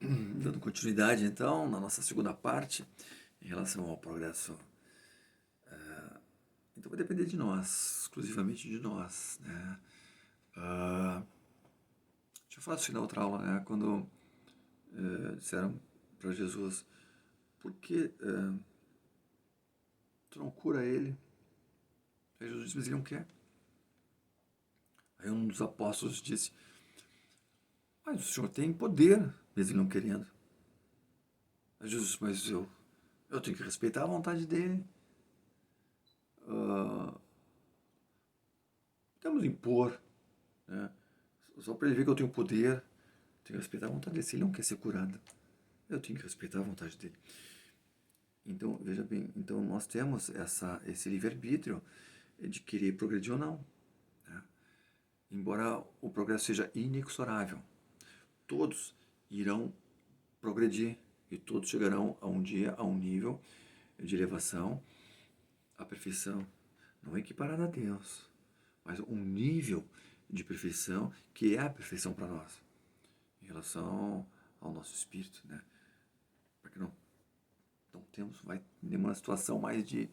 Dando continuidade, então, na nossa segunda parte, em relação ao progresso, então vai depender de nós, exclusivamente de nós, né? Ah, Deixa eu falar isso na outra aula, né? Quando disseram para Jesus, por que tu não cura ele? Aí Jesus disse, mas ele não quer. Aí um dos apóstolos disse, mas o senhor tem poder, mesmo ele não querendo. Aí Jesus disse, mas eu tenho que respeitar a vontade dele. Ah, Temos impor, né? Só para ele ver que eu tenho poder, tenho que respeitar a vontade dele. Se ele não quer ser curado, eu tenho que respeitar a vontade dele. Então, veja bem, então nós temos esse livre-arbítrio de querer progredir ou não, né? Embora o progresso seja inexorável, todos irão progredir e todos chegarão a um dia a um nível de elevação, a perfeição, não equiparada a Deus, mas um nível de perfeição que é a perfeição para nós, em relação ao nosso espírito, né? Para que não temos, vai ter uma situação mais de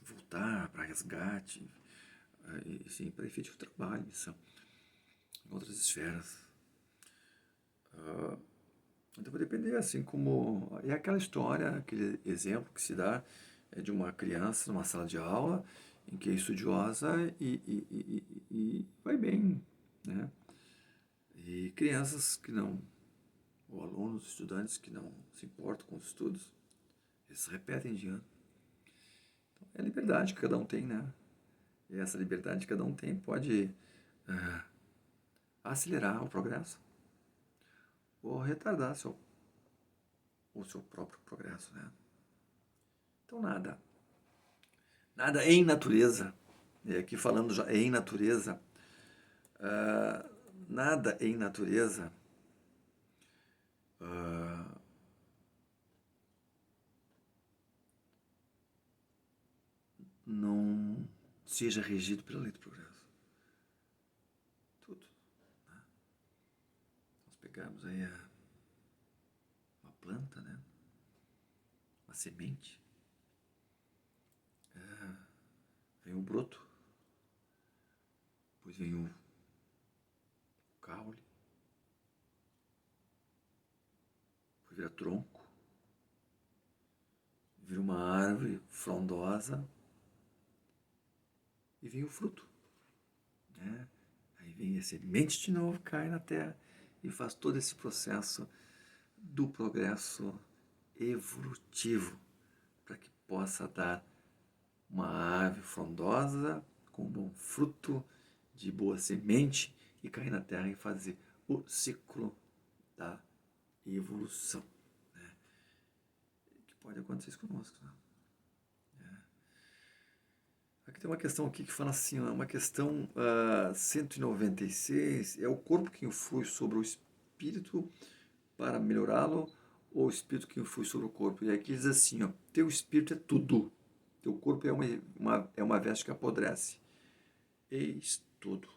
voltar para resgate, e sim, para efetivo trabalho, missão, em outras esferas. Então vai depender, assim como. É aquela história, aquele exemplo que se dá de uma criança numa sala de aula em que é estudiosa e vai bem, né? E crianças que não, ou alunos, estudantes que não se importam com os estudos, eles repetem de ano. Então, é a liberdade que cada um tem, né? E essa liberdade que cada um tem pode ah, acelerar o progresso ou retardar o seu próprio progresso, né? Então nada em natureza, e aqui falando já em natureza, nada em natureza ah, não seja regido pela lei do progresso. Tudo. Nós pegamos aí uma planta, né? Uma semente, vem o broto, depois vem o caule, depois vira tronco, vira uma árvore frondosa e vem o fruto, né? Aí vem a semente de novo, cai na terra e faz todo esse processo do progresso evolutivo para que possa dar uma árvore frondosa com bom fruto, de boa semente e cair na terra e fazer o ciclo da evolução, né? Que pode acontecer isso conosco, né? Aqui tem uma questão aqui que fala assim, ó, uma questão 196, é o corpo que influi sobre o espírito para melhorá-lo ou o espírito que influi sobre o corpo? E aqui diz assim, ó, teu espírito é tudo, teu corpo é uma veste que apodrece. Eis tudo.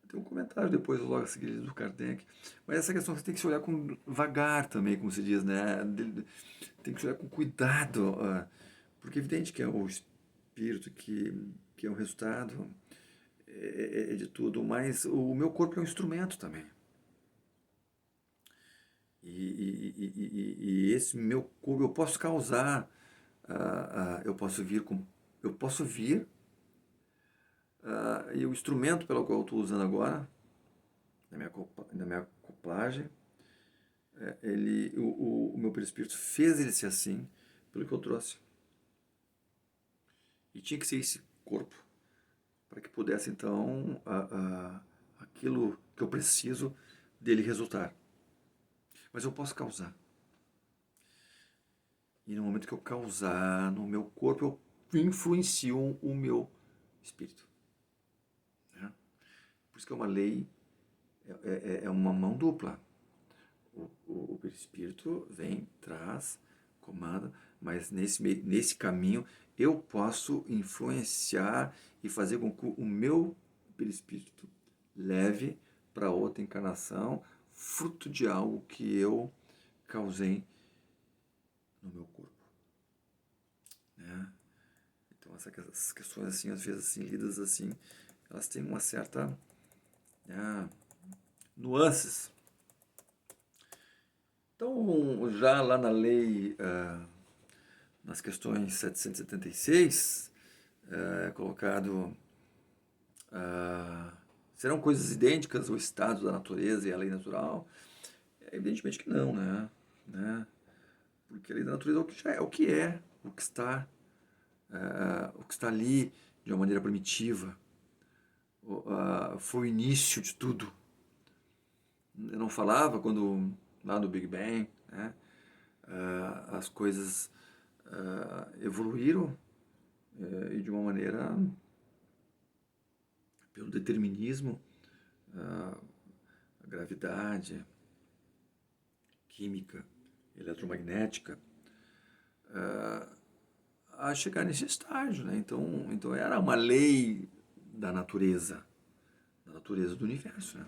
Tem um comentário depois, logo a seguir, do Kardec. Mas essa questão você tem que se olhar com vagar também, como se diz, né? Tem que se olhar com cuidado, porque é evidente que é o espírito que é o resultado de tudo, mas o meu corpo é um instrumento também. E esse meu corpo, eu posso causar, eu posso vir, e o instrumento pelo qual eu estou usando agora, na minha acoplagem, o meu perispírito fez ele ser assim, pelo que eu trouxe. E tinha que ser esse corpo, para que pudesse então aquilo que eu preciso dele resultar. Mas eu posso causar. E no momento que eu causar no meu corpo, eu influencio o meu espírito, né? Por isso que é uma lei, é uma mão dupla. O perispírito vem, traz, comanda, mas nesse caminho eu posso influenciar e fazer com que o meu perispírito leve para outra encarnação, fruto de algo que eu causei no meu corpo, né? Então essas questões assim, às vezes assim, lidas assim, elas têm uma certa, né, nuances. Então, já lá na lei, nas questões 776, é colocado, serão coisas idênticas o estado da natureza e a lei natural? Evidentemente que não, né? Porque a lei da natureza é o que já é, o que é, o que está ali de uma maneira primitiva, foi o início de tudo. Eu não falava quando, lá no Big Bang, né, as coisas evoluíram e de uma maneira, pelo determinismo, a gravidade, química, eletromagnética, a chegar nesse estágio, né? Então era uma lei da natureza do universo, né?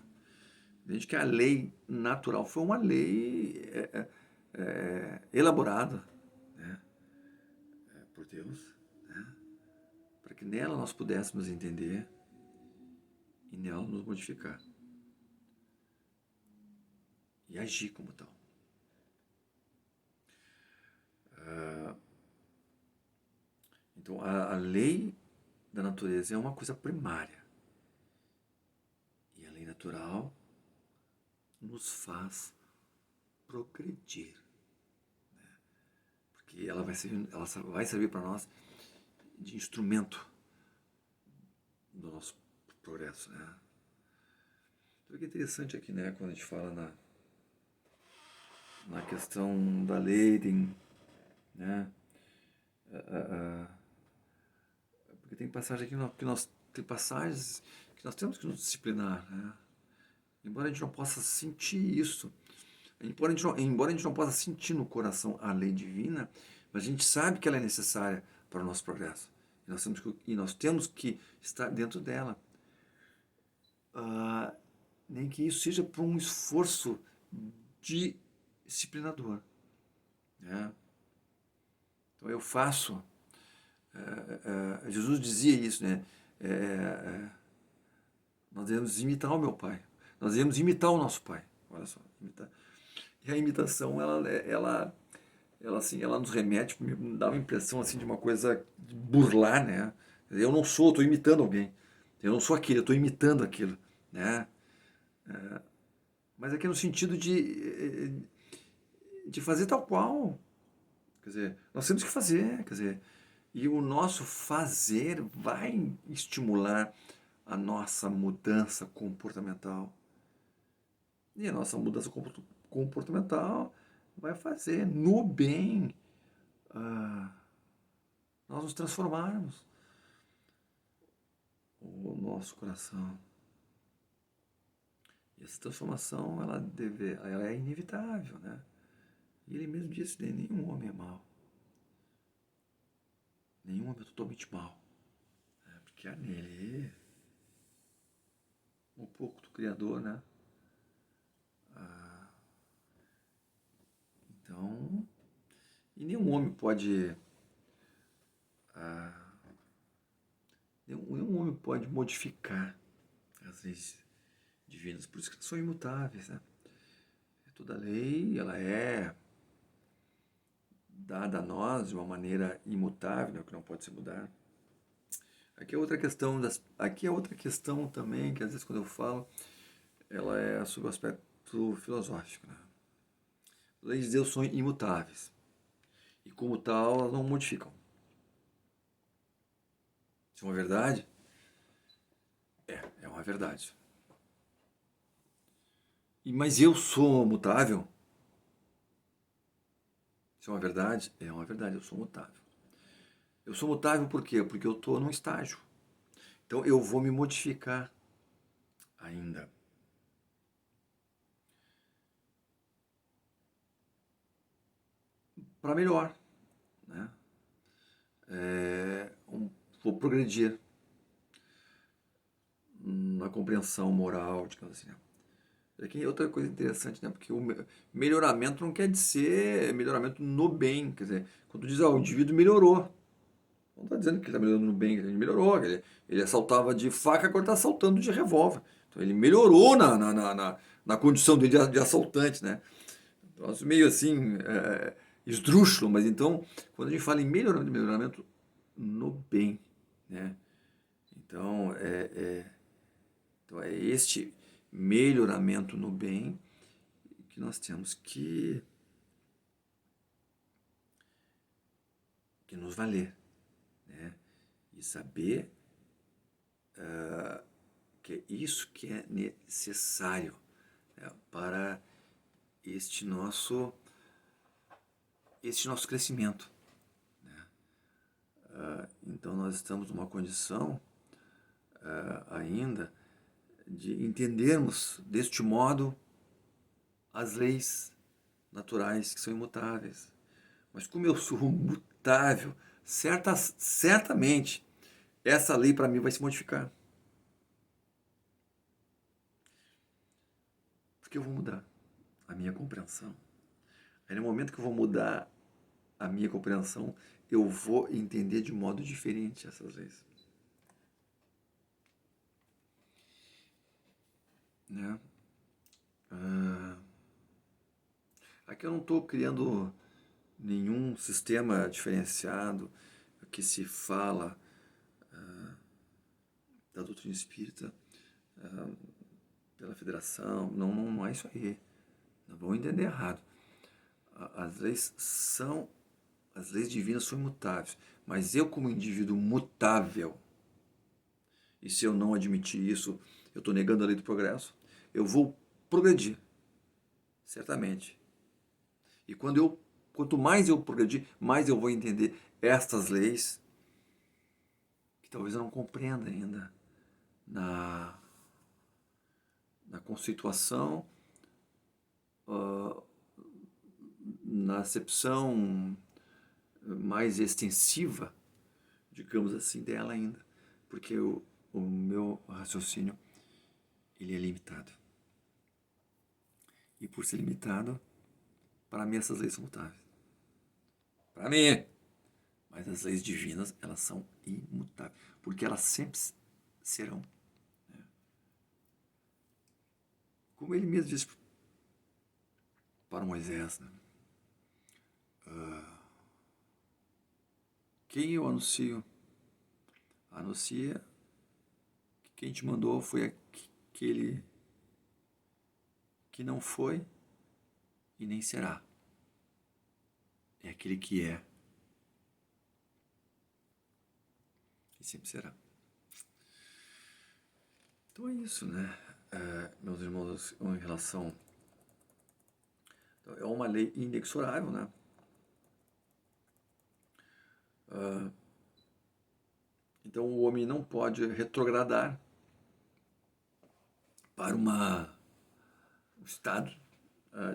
Desde que a lei natural foi uma lei elaborada, né, por Deus, né, para que nela nós pudéssemos entender e nela nos modificar e agir como tal. Então a lei da natureza é uma coisa primária e a lei natural nos faz progredir, porque ela vai servir para nós de instrumento do nosso progresso, né? Então, o que é interessante aqui, né, quando a gente fala na questão da lei, tem, né, porque tem passagem aqui tem passagens que nós temos que nos disciplinar, né? Embora a gente não possa sentir isso, embora a gente não possa sentir no coração a lei divina, mas a gente sabe que ela é necessária para o nosso progresso. E nós temos que estar dentro dela. Nem que isso seja por um esforço disciplinador, né? Então eu faço. Jesus dizia isso, né? Nós devemos imitar o meu pai. Nós devemos imitar o nosso pai. Olha só, imitar. E a imitação, assim, ela nos remete, me dá uma impressão assim de uma coisa de burlar, né? Eu não sou, estou imitando alguém. Eu não sou aquele, eu estou imitando aquilo, né? Mas aqui no sentido de fazer tal qual. Quer dizer, nós temos que fazer, quer dizer, e o nosso fazer vai estimular a nossa mudança comportamental. E a nossa mudança comportamental vai fazer no bem nós nos transformarmos o nosso coração. E essa transformação, ela é inevitável, né? E ele mesmo disse, né, nenhum homem é mau. Nenhum homem é totalmente mau. Né? Porque há nele um pouco do Criador, né? Então, e nenhum homem pode nenhum homem pode modificar as leis divinas, por isso que elas são imutáveis, né? Toda lei, ela é dada a nós de uma maneira imutável, né, que não pode se mudar. Aqui é outra questão também, que às vezes quando eu falo, ela é sobre o aspecto filosófico, né? As leis de Deus são imutáveis. E como tal, elas não modificam. Isso é uma verdade? É uma verdade. Mas eu sou mutável? Isso é uma verdade? É uma verdade, eu sou mutável. Eu sou mutável por quê? Porque eu estou num estágio. Então eu vou me modificar ainda. Para melhor, né? Vou progredir na compreensão moral, digamos assim, né? Aqui outra coisa interessante, né? Porque o melhoramento não quer dizer melhoramento no bem. Quer dizer, quando tu diz, o indivíduo melhorou. Não está dizendo que ele está melhorando no bem, ele melhorou. Ele assaltava de faca, agora está assaltando de revólver. Então ele melhorou na condição dele de assaltante, né? Então, meio assim, esdrúxulo, mas então, quando a gente fala em melhoramento no bem, né? Então, então é este melhoramento no bem que nós temos que nos valer, né? E saber que é isso que é necessário, né, para este nosso crescimento. Então nós estamos numa condição ainda de entendermos deste modo as leis naturais que são imutáveis. Mas como eu sou mutável, certamente essa lei para mim vai se modificar. Porque eu vou mudar a minha compreensão. Aí no momento que eu vou mudar a minha compreensão, eu vou entender de modo diferente essas leis. Né? Aqui eu não estou criando nenhum sistema diferenciado que se fala da doutrina espírita pela federação. Não é isso aí. Não vão entender errado. As leis divinas são imutáveis, mas eu como indivíduo mutável, e se eu não admitir isso, eu estou negando a lei do progresso, eu vou progredir, certamente. E quanto mais eu progredir, mais eu vou entender estas leis que talvez eu não compreenda ainda na conceituação, na acepção mais extensiva, digamos assim, dela ainda, porque o meu raciocínio ele é limitado. E por ser limitado, para mim essas leis são mutáveis. Para mim! Mas as leis divinas, elas são imutáveis, porque elas sempre serão. Como ele mesmo disse para Moisés, né? Quem eu anuncio? Anuncia que quem te mandou foi aquele que não foi e nem será. É aquele que é e sempre será. Então é isso, né? Meus irmãos, em relação... Então, é uma lei inexorável, né? Então o homem não pode retrogradar para um estado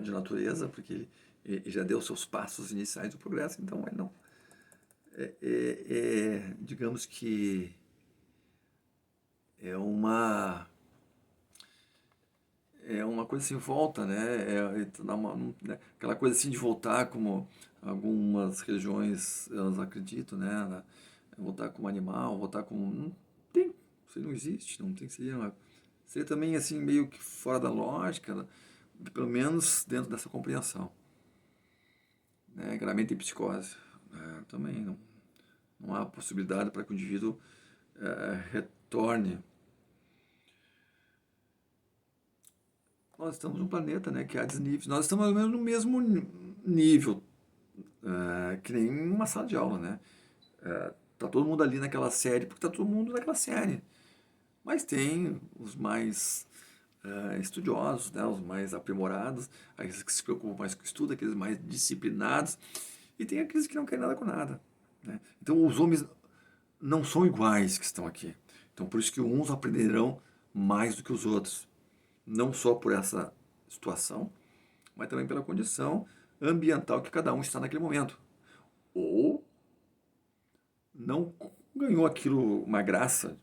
de natureza, porque ele já deu seus passos iniciais do progresso, então ele não... digamos que é uma coisa sem volta, né? Aquela coisa assim de voltar como algumas religiões elas acreditam, né? Voltar como animal, voltar como... Não tem, isso não existe, não tem, seria também assim meio que fora da lógica, né? Pelo menos dentro dessa compreensão. Né? Claramente tem psicose, também não há possibilidade para que o indivíduo retorne. Nós estamos num planeta, né, que há desníveis. Nós estamos mais ou menos no mesmo nível que nem uma sala de aula, né? Tá todo mundo ali naquela série porque tá todo mundo naquela série. Mas tem os mais estudiosos, né, os mais aprimorados, aqueles que se preocupam mais com o estudo, aqueles mais disciplinados, e tem aqueles que não querem nada com nada. Né? Então os homens não são iguais que estão aqui. Então por isso que uns aprenderão mais do que os outros. Não só por essa situação, mas também pela condição ambiental que cada um está naquele momento. Ou não ganhou aquilo uma graça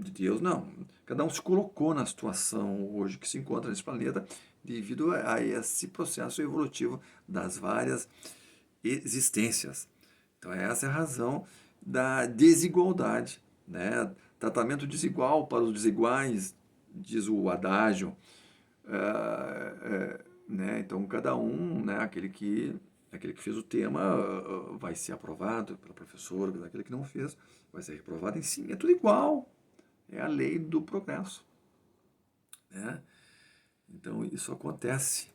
de Deus, não. Cada um se colocou na situação hoje que se encontra nesse planeta devido a esse processo evolutivo das várias existências. Então, essa é a razão da desigualdade, né? Tratamento desigual para os desiguais, diz o adágio. Né? Então, cada um, né? Aquele que fez o tema vai ser aprovado pela professora, aquele que não fez vai ser reprovado em si. É tudo igual. É a lei do progresso, né? Então, isso acontece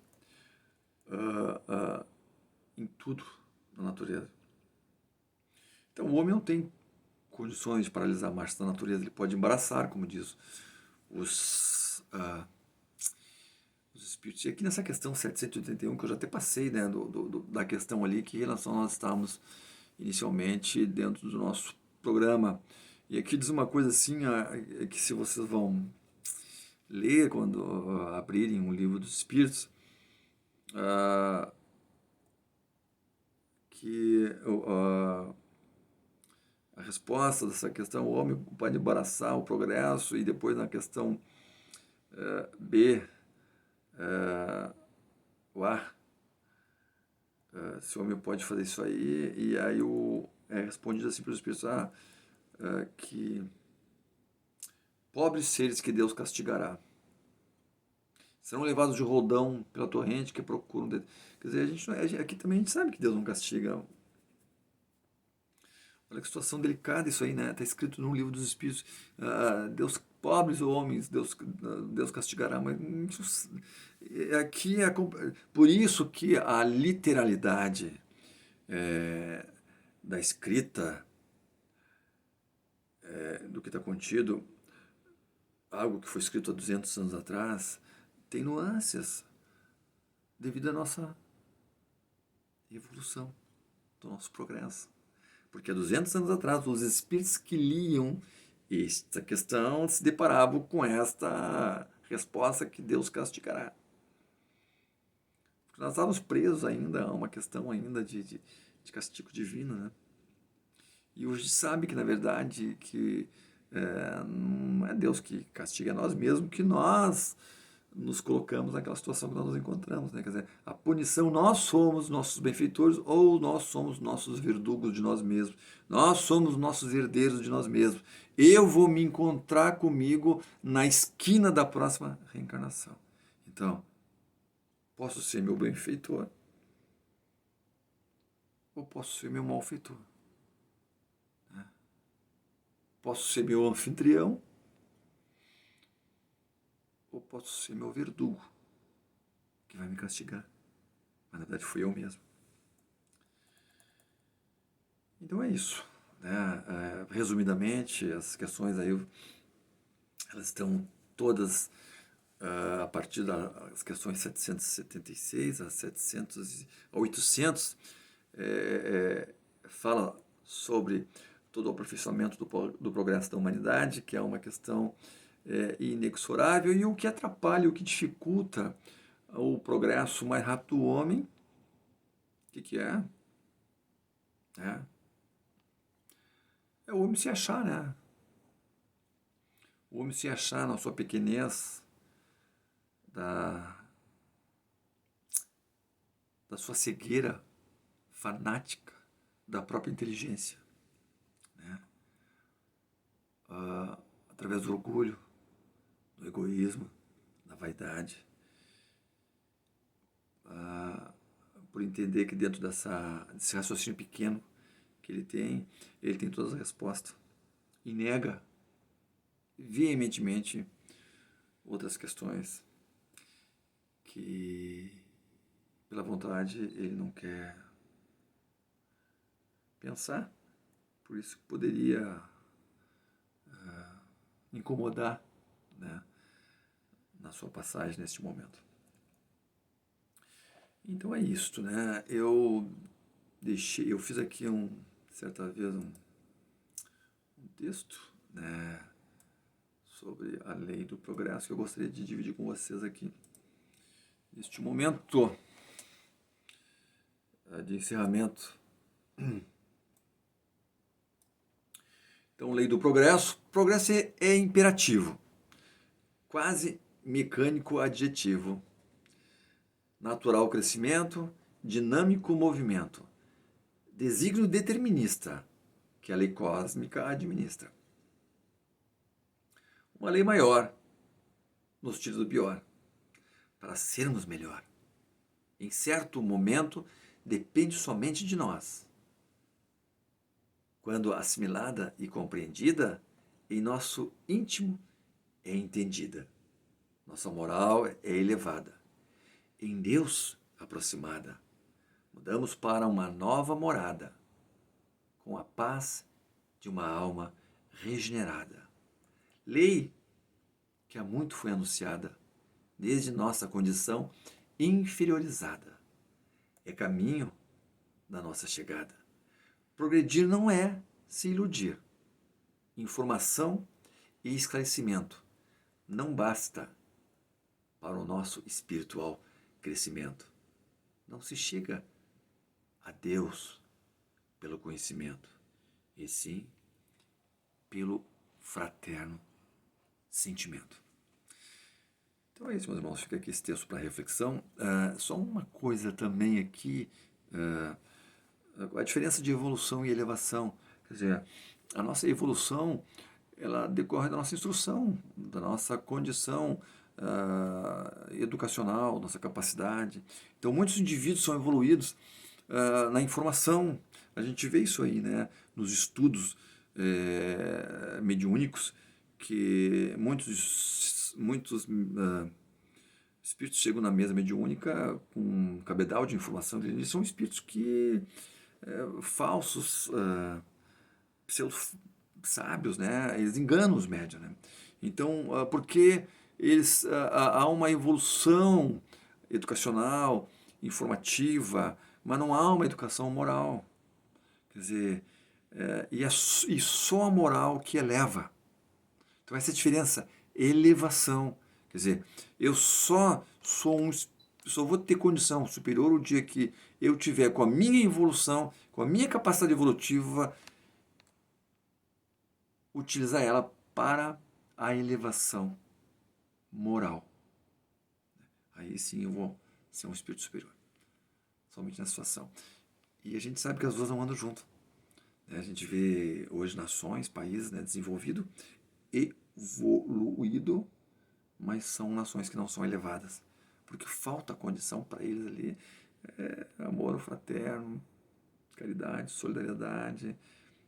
em tudo na natureza. Então, o homem não tem condições de paralisar a marcha da natureza, ele pode embaraçar, como diz os espíritos. E aqui nessa questão 781, que eu já até passei, né, da questão ali, que relação nós estávamos inicialmente dentro do nosso programa. E aqui diz uma coisa assim, que se vocês vão ler quando abrirem um livro dos espíritos, que a resposta dessa questão, o homem pode embaraçar o progresso, e depois na questão B, o A, se o homem pode fazer isso aí, e aí é respondido assim pelos espíritos, que pobres seres que Deus castigará, serão levados de rodão pela torrente que procuram. Quer dizer, aqui também a gente sabe que Deus não castiga. Olha que situação delicada isso aí, né? Está escrito no livro dos Espíritos, Deus, pobres homens, Deus castigará. Mas aqui por isso que a literalidade da escrita, do que está contido, algo que foi escrito há 200 anos atrás, tem nuances devido à nossa evolução, do nosso progresso. Porque há 200 anos atrás, os espíritos que liam esta questão se deparavam com esta resposta que Deus castigará. Porque nós estávamos presos ainda a uma questão ainda de castigo divino, né? E hoje sabe que, na verdade, que não é Deus que castiga, é nós mesmos, que nós nos colocamos naquela situação que nós nos encontramos, né? Quer dizer, a punição, nós somos nossos benfeitores ou nós somos nossos verdugos de nós mesmos. Nós somos nossos herdeiros de nós mesmos. Eu vou me encontrar comigo na esquina da próxima reencarnação. Então, posso ser meu benfeitor ou posso ser meu malfeitor. Né? Posso ser meu anfitrião ou posso ser meu verdugo, que vai me castigar. Mas na verdade fui eu mesmo. Então é isso, né? Resumidamente, as questões aí, elas estão todas a partir das questões 776 a 800, fala sobre todo o aperfeiçoamento do progresso da humanidade, que é uma questão inexorável, e o que atrapalha, o que dificulta o progresso mais rápido do homem, o que é? É o homem se achar, né? O homem se achar na sua pequenez, da sua cegueira fanática, da própria inteligência, né? Através do orgulho, do egoísmo, da vaidade, por entender que dentro desse raciocínio pequeno que ele tem todas as respostas e nega veementemente outras questões que, pela vontade, ele não quer pensar. Por isso poderia incomodar, né, na sua passagem neste momento. Então é isto, né? Eu fiz aqui certa vez um texto, né, sobre a lei do progresso que eu gostaria de dividir com vocês aqui neste momento de encerramento. Então, lei do progresso. Progresso é imperativo, quase mecânico adjetivo. Natural crescimento, dinâmico movimento. Desígnio determinista, que a lei cósmica administra. Uma lei maior, no sentido do pior, para sermos melhor. Em certo momento, depende somente de nós. Quando assimilada e compreendida, em nosso íntimo é entendida. Nossa moral é elevada. Em Deus aproximada, mudamos para uma nova morada, com a paz de uma alma regenerada. Lei que há muito foi anunciada, desde nossa condição inferiorizada. É caminho da nossa chegada. Progredir não é se iludir. Informação e esclarecimento não basta para o nosso espiritual crescimento. Não se chega a Deus pelo conhecimento, e sim pelo fraterno sentimento. Então é isso, meus irmãos. Fica aqui esse texto para reflexão. Só uma coisa também aqui, a diferença de evolução e elevação. Quer dizer, a nossa evolução, ela decorre da nossa instrução, da nossa condição educacional, nossa capacidade. Então, muitos indivíduos são evoluídos na informação. A gente vê isso aí, né? Nos estudos mediúnicos, que muitos espíritos chegam na mesa mediúnica com um cabedal de informação. Eles são espíritos que falsos, pseudo-sábios, né? Eles enganam os médiuns, né? Então, porque há uma evolução educacional, informativa, mas não há uma educação moral. Quer dizer, e só a moral que eleva. Então, essa é a diferença, elevação. Quer dizer, eu só vou ter condição superior o dia que eu tiver com a minha evolução, com a minha capacidade evolutiva, utilizar ela para a elevação moral. Aí sim eu vou ser um espírito superior. Somente nessa situação. E a gente sabe que as duas não andam junto. A gente vê hoje nações, países, né, desenvolvido, evoluído, mas são nações que não são elevadas. Porque falta condição para eles ali. Amor fraterno, caridade, solidariedade,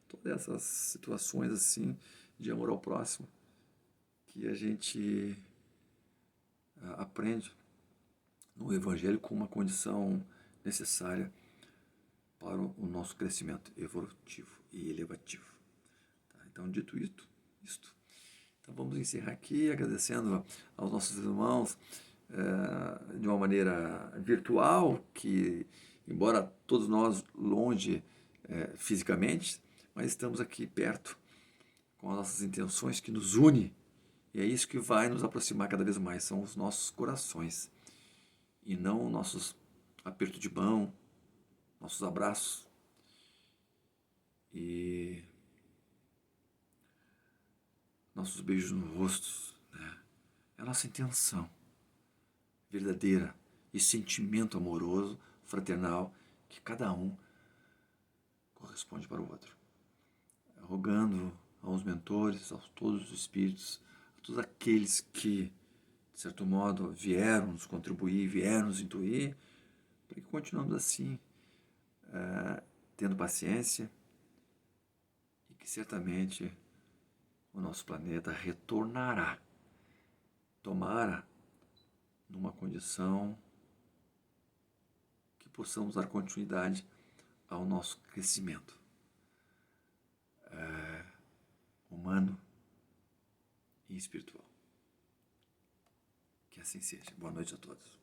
todas essas situações assim de amor ao próximo que a gente aprende no Evangelho com uma condição necessária para o nosso crescimento evolutivo e elevativo. Tá? Então, dito isto, então vamos encerrar aqui agradecendo aos nossos irmãos de uma maneira virtual, que embora todos nós longe fisicamente, mas estamos aqui perto com as nossas intenções que nos une, e é isso que vai nos aproximar cada vez mais, são os nossos corações, e não nossos apertos de mão, nossos abraços e nossos beijos no rosto, né? É a nossa intenção verdadeira e sentimento amoroso, fraternal, que cada um corresponde para o outro. Rogando aos mentores, a todos os espíritos, a todos aqueles que, de certo modo, vieram nos contribuir, vieram nos intuir, para que continuemos assim, tendo paciência, e que certamente o nosso planeta retornará, tomara numa condição que possamos dar continuidade ao nosso crescimento humano e espiritual. Que assim seja. Boa noite a todos.